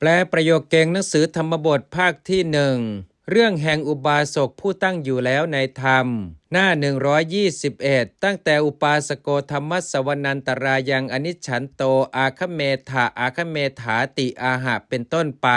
แปลประโยคเก่งหนังสือธรรมบทภาคที่หนึ่งเรื่องแห่งอุบาสกผู้ตั้งอยู่แล้วในธรรมหน้า121ตั้งแต่อุปาสโกธรรมสวนันตรายังอนิจฉันโตอาคเมถาอาคเมถาติอาหะเป็นต้นไป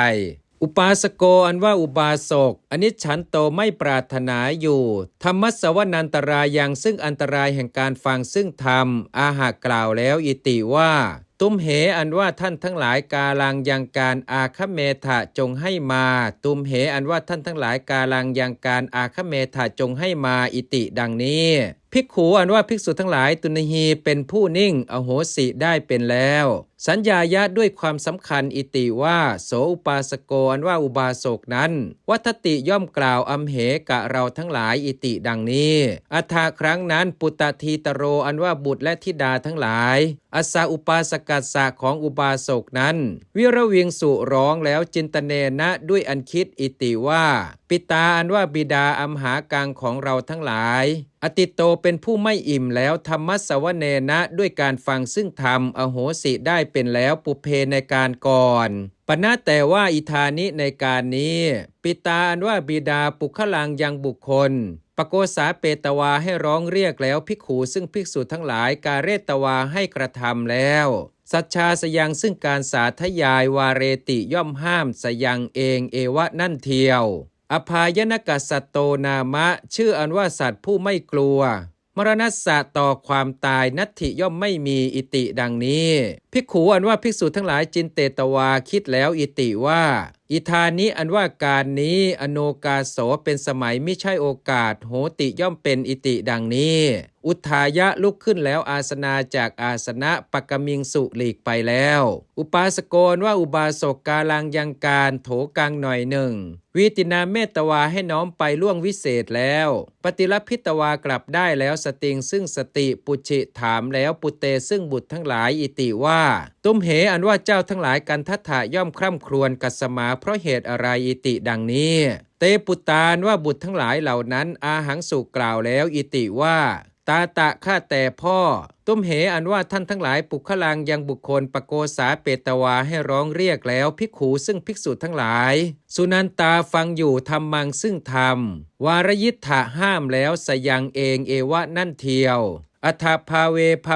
อุปาสโกอันว่าอุบาสกอนิจฉันโตไม่ปรารถนาอยู่ธรรมสวนันตรายังซึ่งอันตรายแห่งการฟังซึ่งธรรมอาหะกล่าวแล้วอิติว่าตุมเหอันว่าท่านทั้งหลายกาลังยังการอาคเมถะจงให้มาตุมเหอันว่าท่านทั้งหลายกาลังยังการอาคเมถะจงให้มาอิติดังนี้ภิกขุอันว่าภิกษุทั้งหลายตุนหีเป็นผู้นิ่งอโหสิได้เป็นแล้วสัญญายะด้วยความสำคัญอิติว่าโสอุปาสโกอันว่าอุบาสกนั้นวัฏติย่อมกล่าวอำเหกะเราทั้งหลายอิติดังนี้อัฏฐครั้งนั้นปุตตทีตโรอันว่าบุตรและธิดาทั้งหลายอาสาอุปาสกัสสะของอุบาสกนั้นวิรวิงสุร้องแล้วจินตเนนะด้วยอันคิดอิติว่าปิตาอันว่าบิดาอัมหากังของเราทั้งหลายอติโตเป็นผู้ไม่อิ่มแล้วธรรมสวเนนะด้วยการฟังซึ่งธรรมอโหสิได้เป็นแล้วปุเพในการก่อนปณะแต่ว่าอิธานิในการนี้ปิตาอันว่าบิดาปุคลังยังบุคคลปโกษาเปตวาให้ร้องเรียกแล้วภิกขุซึ่งภิกษุทั้งหลายกาเรตวาให้กระทำแล้วสัจชาสยังซึ่งการสาธยายวาเรติย่อมห้ามสยังเองเอวะนั่นเทียวอภายนกสัตโตนามะชื่ออันว่าสัตว์ผู้ไม่กลัวมรณะสะต่อความตายนัตถิย่อมไม่มีอิติดังนี้ภิกขุอันว่าภิกษุทั้งหลายจินเตตวาคิดแล้วอิติว่าอิธานิอันว่าการนี้อโนกาโสเป็นสมัยไม่ใช่โอกาสโหติย่อมเป็นอิติดังนี้อุทายะลุกขึ้นแล้วอาสนาจากอาสนะปกมิงสุหลีกไปแล้วอุปาสโกนว่าอุบาสกกาลังยังการโถกังหน่อยหนึ่งวิตินาเมตวาให้น้อมไปล่วงวิเศษแล้วปฏิรพิตวากลับได้แล้วสติงซึ่งสติปุชิถามแล้วปุเตซึ่งบุตรทั้งหลายอิติว่าตุมเหอันว่าเจ้าทั้งหลายกันทัตถะย่อมคร่ำครวญกัสมาเพราะเหตุอะไรอิติดังนี้เตปุตตานว่าบุตรทั้งหลายเหล่านั้นอาหังสุกล่าวแล้วอิติว่าตาตะข้าแต่พ่อตุมเหอันว่าท่านทั้งหลายปุคลังยังบุคคลปโกษาเปตวาให้ร้องเรียกแล้วภิกขุซึ่งภิกษุทั้งหลายสุนันตาฟังอยู่ธรรมังซึ่งธรรมวารยิทธะห้ามแล้วสยังเองเอวะนั่นเทียวอัฏฐภาเ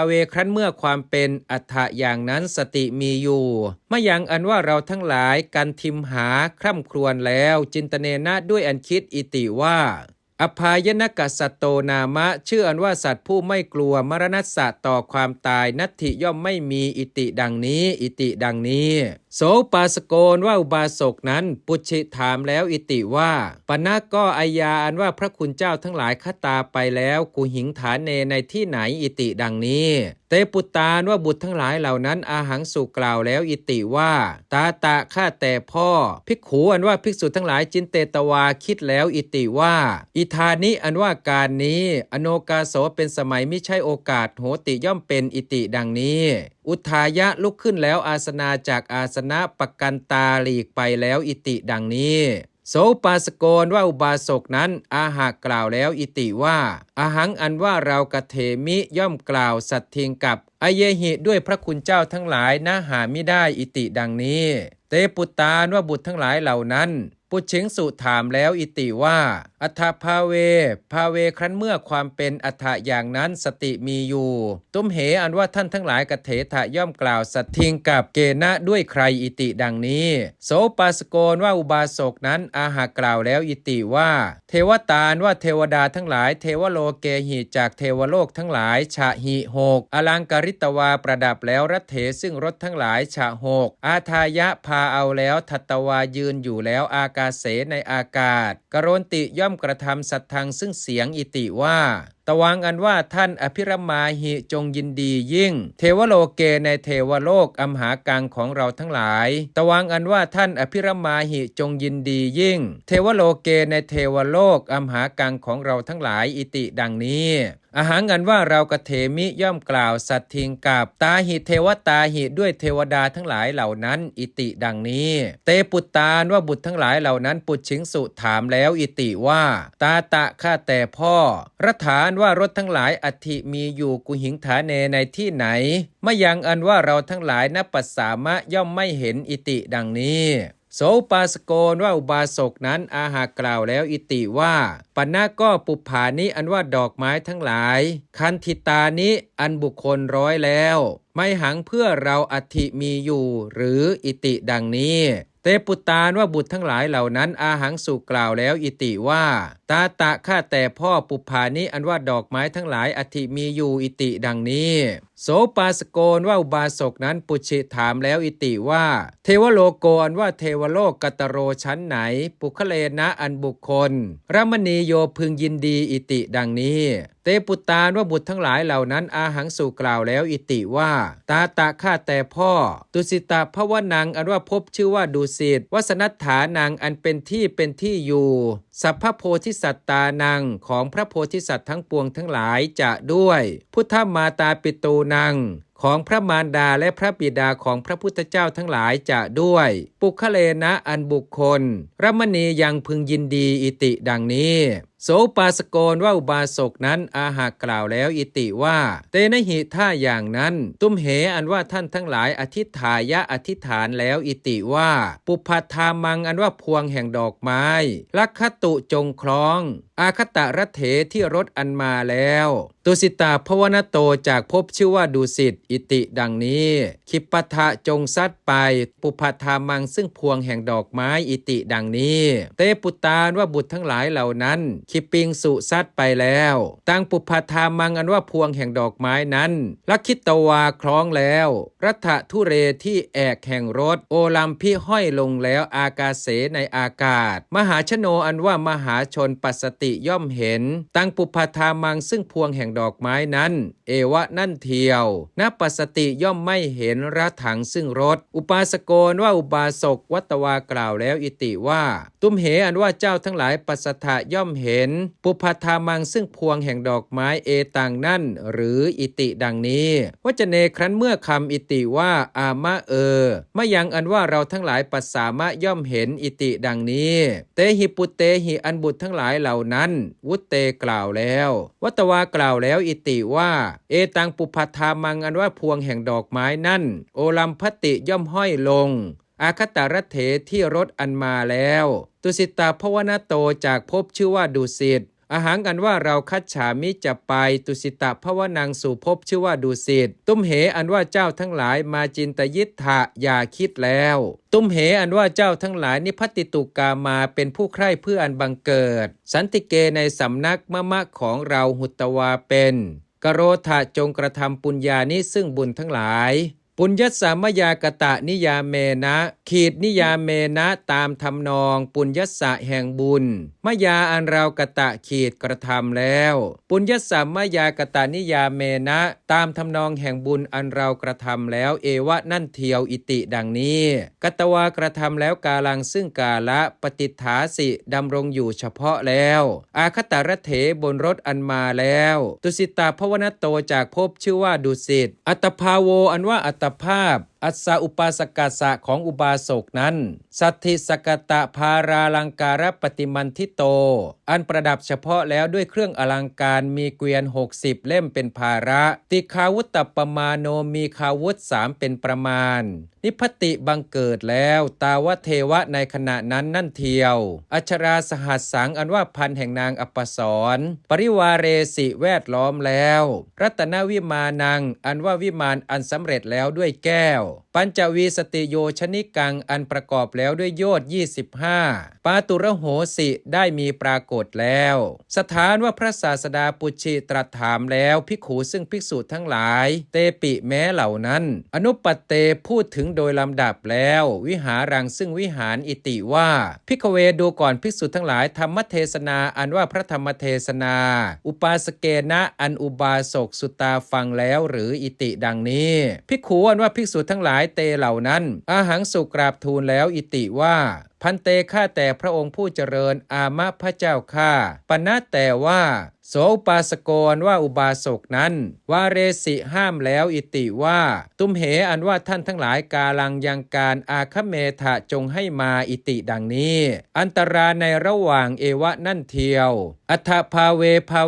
วครั้นเมื่อความเป็นอัฏฐะอย่างนั้นสติมีอยู่มะยังอันว่าเราทั้งหลายกันทิมหาคร่ำครวญแล้วจินตเนนะด้วยอันคิดอิติว่าอภายนกสัตโตนามะชื่ออันว่าสัตว์ผู้ไม่กลัวมรณะสะต่อความตายนัตถิย่อมไม่มีอิติดังนี้อิติดังนี้โสปาสโกนว่าอุบาสกนั้นปุชิถามแล้วอิติว่าปณะก็อายาอันว่าพระคุณเจ้าทั้งหลายคตาไปแล้วกุหิงฐานเนในที่ไหนอิติดังนี้เตปุตตานว่าบุตรทั้งหลายเหล่านั้นอาหังสุกล่าวแล้วอิติว่าตาตะข้าแต่พ่อภิกขุอันว่าภิกษุทั้งหลายจินเตตวาคิดแล้วอิติว่าอิธานิอันว่าการนี้อโนกาโสเป็นสมัยไม่ใช่โอกาสโหติย่อมเป็นอิติดังนี้อุทายะลุกขึ้นแล้วอาสนาจากอาสนะปกันตาหลีกไปแล้วอิติดังนี้โสปาสโกนว่าอุบาสกนั้นอาหากล่าวแล้วอิติว่าอาหังอันว่าเรากเถมิย่อมกล่าวสัตทิงกับอเยหิด้วยพระคุณเจ้าทั้งหลายนะหามิได้อิติดังนี้เตปุตตานว่าบุตรทั้งหลายเหล่านั้นปุชิงสุถามแล้วอิติว่าอัฏฐภาเวครั้นเมื่อความเป็นอัฏฐะอย่างนั้นสติมีอยู่ตุมเหอันว่าท่านทั้งหลายกเถถะย่อมกล่าวสัตทิงกับเกณะด้วยใครอิติดังนี้โสปาสโกนว่าอุบาสกนั้นอาหากล่าวแล้วอิติว่าเทวตาว่าเทวดาทั้งหลายเทวโลเกหิจากเทวโลกทั้งหลายฉะหิหกอลังการิตวาประดับแล้วรัตเถซึ่งรถทั้งหลายฉะหกอาทายะพาเอาแล้วทัตตวายืนอยู่แล้วอากาเสในอากาศกโรนติย่อมกระทำสัตทังซึ่งเสียงอิติว่าตวังอันว่าท่านอภิรมาหิจงยินดียิ่งเทวโลเกในเทวโลกอัมหากังของเราทั้งหลายตวังอันว่าท่านอภิรมาหิจงยินดียิ่งเทวโลเกในเทวโลกอัมหากังของเราทั้งหลายอิติดังนี้ อาหารกันว่าเรากเถมิย่อมกล่าวสัตทิงกับตาหิเทวตาหิด้วยเทวดาทั้งหลายเหล่านั้นอิติดังนี้เตปุตตานว่าบุตรทั้งหลายเหล่านั้นปุจฉิงสุถามแล้วอิติว่าตาตะข้าแต่พ่อรัฐานว่ารถทั้งหลายอัฐิมีอยู่กุหิงฐาเนในที่ไหนมะยังอันว่าเราทั้งหลายนับปัสสามะย่อมไม่เห็นอิติดังนี้โสปาสโกนว่าอุบาสกนั้นอาหากล่าวแล้วอิติว่าปัญณะก็ปุปผานิอันว่าดอกไม้ทั้งหลายคันธิตานิอันบุคคลร้อยแล้วไม่หังเพื่อเราอัฐิมีอยู่หรืออิติดังนี้เตปุตตานว่าบุตรทั้งหลายเหล่านั้นอาหังสุกล่าวแล้วอิติว่าตาตะข้าแต่พ่อปุปผานิอันว่าดอกไม้ทั้งหลายอัฐิมีอยู่อิติดังนี้โสปาสโกนว่าอุบาสกนั้นปุชิถามแล้วอิติว่าเทวโลโกอันว่าเทวโลกกัตโรชั้นไหนปุคเลนะอันบุคคลรมณีโยพึงยินดีอิติดังนี้เตปุตตานว่าบุตรทั้งหลายเหล่านั้นอาหังสุกล่าวแล้วอิติว่าตาตะข้าแต่พ่อตุสิตาภวนังอันว่าพบชื่อว่าดุสิตวสนัฏฐานังอันเป็นที่อยู่สัพพโพธิสัตตานังของพระโพธิสัตว์ทั้งปวงทั้งหลายจะด้วยพุทธมาตาปิตูนังของพระมารดาและพระบิดาของพระพุทธเจ้าทั้งหลายจะด้วยปุคเลนะอันบุคคลรมณียังพึงยินดีอิติดังนี้โสปาสโกนว่าอุบาสกนั้นอาหากล่าวแล้วอิติว่าเตนะหิท่าอย่างนั้นตุ้มเหอันว่าท่านทั้งหลายอธิษฐายะอธิษฐานแล้วอิติว่าปุพพทามังอันว่าพวงแห่งดอกไม้ลักขตุจงคล้องอาคตะรัตเถที่รถอันมาแล้วตุสิตาภวนโตจากภพชื่อว่าดุสิตอิติดังนี้คิปปทะจงซัดไปปุพพทามังซึ่งพวงแห่งดอกไม้อิติดังนี้เตปุตตานว่าบุตรทั้งหลายเหล่านั้นคิปิงสุซัดไปแล้วตั้งปุพพทามังอันว่าพวงแห่งดอกไม้นั้นลักขิตวาคล้องแล้วรัฐทุเรที่แอกแห่งรถโอลัมพิห้อยลงแล้วอากาเสในอากาศมหาชโนอันว่ามหาชนปัสสติย่อมเห็นตั้งปุพพทามังซึ่งพวงแห่งดอกไม้นั้นเอวะนั่นเทียวณปัสสติย่อมไม่เห็นระถังซึ่งรถอุปาสโกนว่าอุบาสกวัตวากล่าวแล้วอิติว่าตุ้มเหอันว่าเจ้าทั้งหลายปัสสทะย่อมเห็นปุพพทามังซึ่งพวงแห่งดอกไม้เอตังนั่นหรืออิติดังนี้วจเนครั้นเมื่อคำอิติว่าอามะมะยังอันว่าเราทั้งหลายปัสสามะย่อมเห็นอิติดังนี้เตหิปุเตหิอันบุตรทั้งหลายเหล่านั้นวุตเตกล่าวแล้ววัตวากล่าวแล้วอิติว่าเอตังปุพพทามังอันว่าพวงแห่งดอกไม้นั่นโอลัมพติย่อมห้อยลงอาคตะรัตเถที่รถอันมาแล้วตุสิตาภวนโตจากภพชื่อว่าดุสิตอาหารกันว่าเราคัจฉามิจะไปตุสิตะภวนังสู่ภพชื่อว่าดุสิตตุ้มเหอันว่าเจ้าทั้งหลายมาจินตยิทธะอย่าคิดแล้วตุ้มเหอันว่าเจ้าทั้งหลายนิพติตุกามาเป็นผู้ใคร่เพื่ออันบังเกิดสันติเกในสำนักมะของเราหุตวาเป็นกโรธะจงกระทำปุญญานิซึ่งบุญทั้งหลายปุญญสามยากตะนิยาเมนะขีดนิยาเมนะตามทำนองปุญญสะแห่งบุญมยาอันเรากตะขีดกระทำแล้วปุญญสามยากตะนิยาเมนะตามทำนองแห่งบุญอันเรากระทำแล้วเอวะนั่นเทียวอิติดังนี้กตวากระทำแล้วกาลังซึ่งกาละปฏิฐาสิดำรงอยู่เฉพาะแล้วอาคตรเถบนรถอันมาแล้วตุสิตาภวนโตจากภพชื่อว่าดุสิตอัตภาโวอันว่าอัตภาพอัสสะอุปาสกัสสะของอุบาสกนั้นสัทธิสกตะภาราลังการปฏิมันทิโตอันประดับเฉพาะแล้วด้วยเครื่องอลังการมีเกวียน60เล่มเป็นภาระติคาวุตตปมาโนมีคาวุธ3เป็นประมาณนิพติบังเกิดแล้วตาวเทวะในขณะนั้นนั่นเทียวอัชราสหัสสังอันว่าพันแห่งนางอัปสรปริวาเรสิแวดล้อมแล้วรัตนวิมานังอันว่าวิมานอันสำเร็จแล้วด้วยแก้วปัญจวีสติโยชนิกังอันประกอบแล้วด้วยโยชน์25ปาตุระโหสิได้มีปรากฏแล้วสถานว่าพระศาสดาปุชชิตรัสถามแล้วภิกขุซึ่งภิกษุทั้งหลายเตปิแม้เหล่านั้นอนุปัตเตพูดถึงโดยลำดับแล้ววิหารังซึ่งวิหารอิติว่าภิกขเวดูก่อนภิกษุทั้งหลายธรรมเทศนาอันว่าพระธรรมเทศนาอุปาสเกนะอันอุบาสกสุตาฟังแล้วหรืออิติดังนี้ภิกขุอันว่าภิกษุทั้งหลายเตเหล่านั้นอาหังสุกราบทูลแล้วอิติว่าพันเตข้าแต่พระองค์ผู้เจริญอามะพระเจ้าข้าปณะแต่ว่า โสอุปาสโกอันว่าอุบาสกนั้นวาเรสิห้ามแล้วอิติว่าตุมเหอันว่าท่านทั้งหลายกาลังยังการอาคเมทะจงให้มาอิติดังนี้อันตราในระหว่างเอวะนั่นเทียวอัฏฐภาเ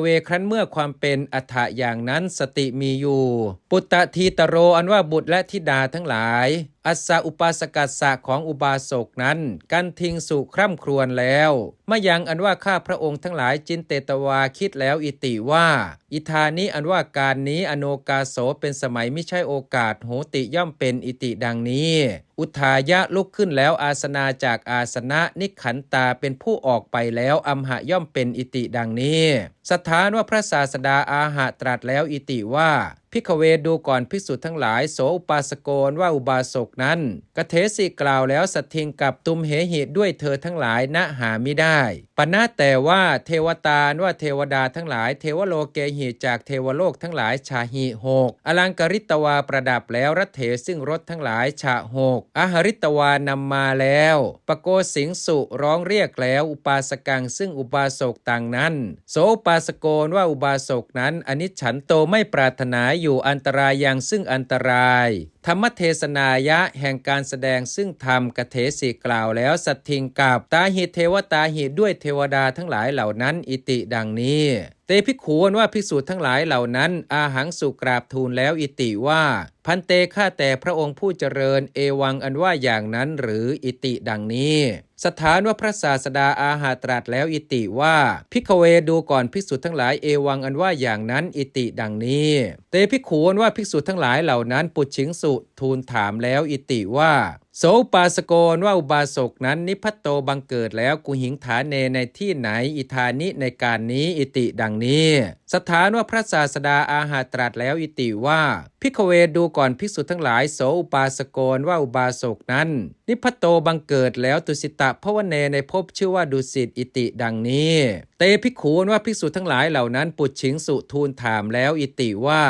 วครั้นเมื่อความเป็นอัฏฐะอย่างนั้นสติมีอยู่ปุตตะทีตโรอันว่าบุตรและธิดาทั้งหลายอัสสะอุปาสกัสสะของอุบาสกนั้นกันทิงสุคร่ำครวญแล้วมะยังอันว่าข้าพระองค์ทั้งหลายจินเตตวาคิดแล้วอิติว่าอิธานิอันว่าการนี้อโนกาโสเป็นสมัยไม่ใช่โอกาสโหติย่อมเป็นอิติดังนี้อุทายะลุกขึ้นแล้วอาสนาจากอาสนะนิขันตาเป็นผู้ออกไปแล้วอัมหะย่อมเป็นอิติดังนี้สถานว่าพระศาสดาอาหะตรัสแล้วอิติว่าภิกขเวดูก่อนภิกษุทั้งหลายโสอุปาสโกนว่าอุบาสกนั้นกเทสิกล่าวแล้วสัตทิงกับตุมเหหิด้วยเธอทั้งหลายณหามิได้ปณะแต่ว่าเทวตาว่าเทวดาทั้งหลายเทวโลเกหิจากเทวโลกทั้งหลายชาหิหกอลังกริตวาประดับแล้วรัตเถซึ่งรถทั้งหลายชาหกอหริตวานำมาแล้วปโกสิงสุร้องเรียกแล้วอุปาสกังซึ่งอุบาสกต่างนั้นโสอุปาสโกนว่าอุบาสกนั้นอนิจฉันโตไม่ปรารถนาอยู่อันตรายยังซึ่งอันตรายธรรมเทศนายะแห่งการแสดงซึ่งธรรมกเทสิกล่าวแล้วสัตทิงกับตาหิเทวตาหิด้วยเทวดาทั้งหลายเหล่านั้นอิติดังนี้เตภิกขุว่าภิกษุทั้งหลายเหล่านั้นอาหังสุกราบทูลแล้วอิติว่าพันเตข้าแต่พระองค์ผู้เจริญเอวังอันว่าอย่างนั้นหรืออิติดังนี้สถานว่าพระศาสดาอาหาตรัสแล้วอิติว่าภิกขเวดูก่อนภิกษุทั้งหลายเอวังอันว่าอย่างนั้นอิติดังนี้เตภิกขุว่าภิกษุทั้งหลายเหล่านั้นปุจฉิงสุทูลถามแล้วอิติว่าโสอุปาสโกนว่าอุบาสกนั้นนิพัตโตบังเกิดแล้วกุหิงฐานเนในที่ไหนอิธานิในการนี้อิติดังนี้สถานว่าพระศาสดาอาหาตรัสแล้วอิติว่าภิกขเวดูก่อนภิกษุทั้งหลายโสอุปาสโกนว่าอุบาสกนั้นนิพัตโตบังเกิดแล้วตุสิตะภวเนในภพชื่อว่าดุสิตอิติดังนี้เตภิกขุว่าภิกษุทั้งหลายเหล่านั้นปุจฉิงสุทูลถามแล้วอิติว่า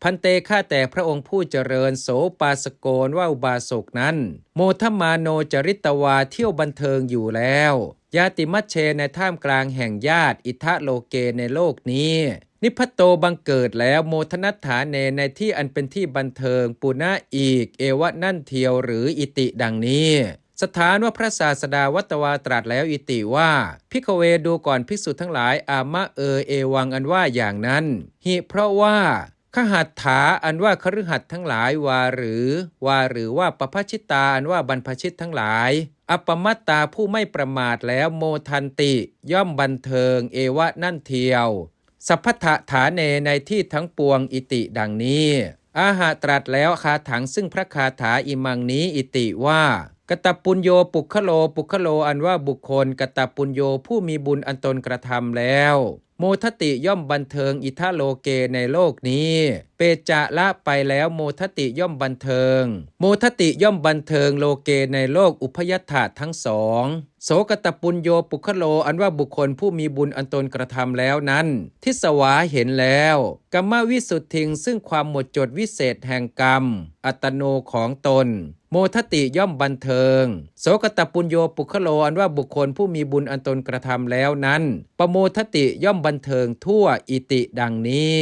พันเตข้าแต่พระองค์ผู้เจริญโสปาสโกนว่าอุบาสกนั้นโมทมาโนจริตวาเที่ยวบันเทิงอยู่แล้วญาติมัชเชในท่ามกลางแห่งญาติอิทะโลเกในโลกนี้นิพัตโตบังเกิดแล้วโมทนัฏฐานเนในที่อันเป็นที่บันเทิงปุณะอีกเอวะนั่นเทียวหรืออิติดังนี้สถานว่าพระศาสดาวัตวาตรัสแล้วอิติว่าภิกขเวดูก่อนภิกษุทั้งหลายอามะเอวังอันว่าอย่างนั้นหิเพราะว่าขหัตถาอันว่าคฤหัสถ์ทั้งหลายวาหรือว่าปภชิตาอันว่าบรรพชิตทั้งหลายอัปปมัตตาผู้ไม่ประมาทแล้วโมทันติย่อมบันเทิงเอวะนั่นเทียวสัพพทฐานเนในที่ทั้งปวงอิติดังนี้อาหาตรัสแล้วคาถังซึ่งพระคาถาอิมังนี้อิติว่ากตปุญโยปุคโลอันว่าบุคคลกตปุญโยผู้มีบุญอันตนกระทำแล้วโมทติย่อมบันเทิงอิทาโลเกในโลกนี้เปจะละไปแล้วโมทติย่อมบันเทิงโมทติย่อมบันเทิงโลเกในโลกอุพยัตถะทั้งสองโสกตปุญโยปุคโลอันว่าบุคคลผู้มีบุญอันตนกระทำแล้วนั้นทิสวาเห็นแล้วกัมมวิสุทธิงซึ่งความหมดจดวิเศษแห่งกรรมอัตโนของตนโมทติย่อมบันเทิงโสกตปุญโยปุคโลอันว่าบุคคลผู้มีบุญอันตนกระทำแล้วนั้นปโมทติย่อมบันเทิงทั่วอิติดังนี้